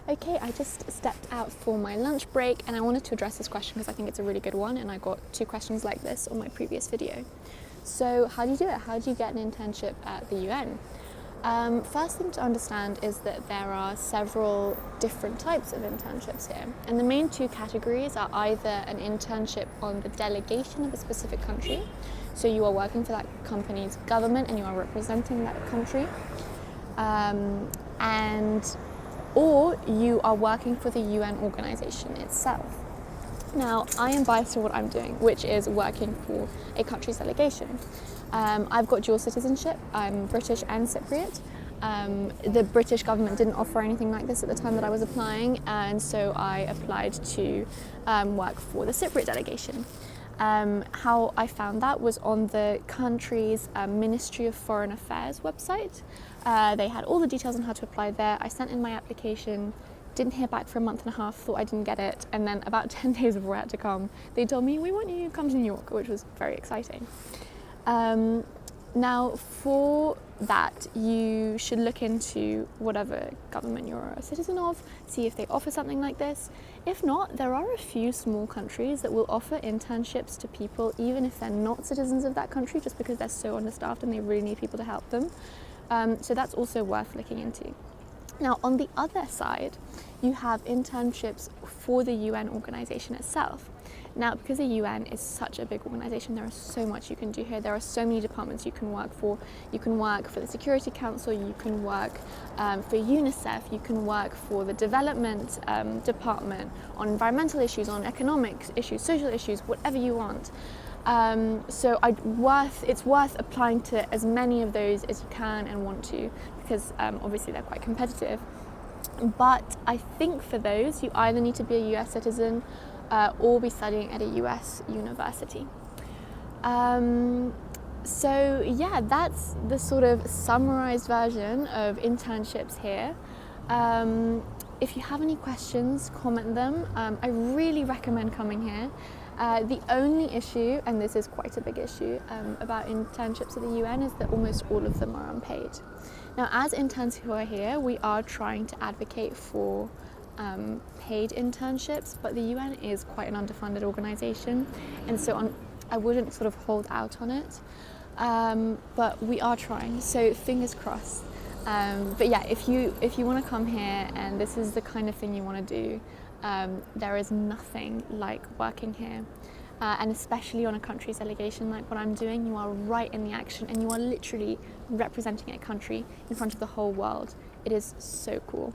Okay, I just stepped out for my lunch break and I wanted to address this question because I think it's a really good one, and I got 2 questions like this on my previous video. So how do you do it? How do you get an internship at the UN? First thing to understand is that there are several different types of internships here, and the main 2 categories are either an internship on the delegation of a specific country, so you are working for that company's government and you are representing that country, or you are working for the UN organization itself. Now, I am biased to what I'm doing, which is working for a country's delegation. I've got dual citizenship. I'm British and Cypriot. The British government didn't offer anything like this at the time that I was applying, and so I applied to work for the Cypriot delegation. How I found that was on the country's Ministry of Foreign Affairs website. They had all the details on how to apply there. I sent in my application, didn't hear back for a month and a half, thought I didn't get it, and then about 10 days before I had to come, they told me, we want you to come to New York, which was very exciting. Now, for that, you should look into whatever government you're a citizen of, see if they offer something like this. If not, there are a few small countries that will offer internships to people even if they're not citizens of that country, just because they're so understaffed and they really need people to help them. So that's also worth looking into. Now, on the other side, you have internships for the UN organization itself. Now, because the UN is such a big organization, there is so much you can do here. There are so many departments you can work for. You can work for the Security Council, you can work for UNICEF, you can work for the Development Department on environmental issues, on economic issues, social issues, whatever you want. So it's worth applying to as many of those as you can and want to, because obviously they're quite competitive. But I think for those, you either need to be a US citizen or be studying at a US university. So yeah, that's the sort of summarized version of internships here. If you have any questions, comment them. I really recommend coming here. The only issue, and this is quite a big issue, about internships at the UN is that almost all of them are unpaid. Now, as interns who are here, we are trying to advocate for paid internships, but the UN is quite an underfunded organisation, and so I wouldn't sort of hold out on it. But we are trying, so fingers crossed. But yeah, if you want to come here and this is the kind of thing you want to do, there is nothing like working here, and especially on a country's delegation like what I'm doing. You are right in the action and you are literally representing a country in front of the whole world. It is so cool.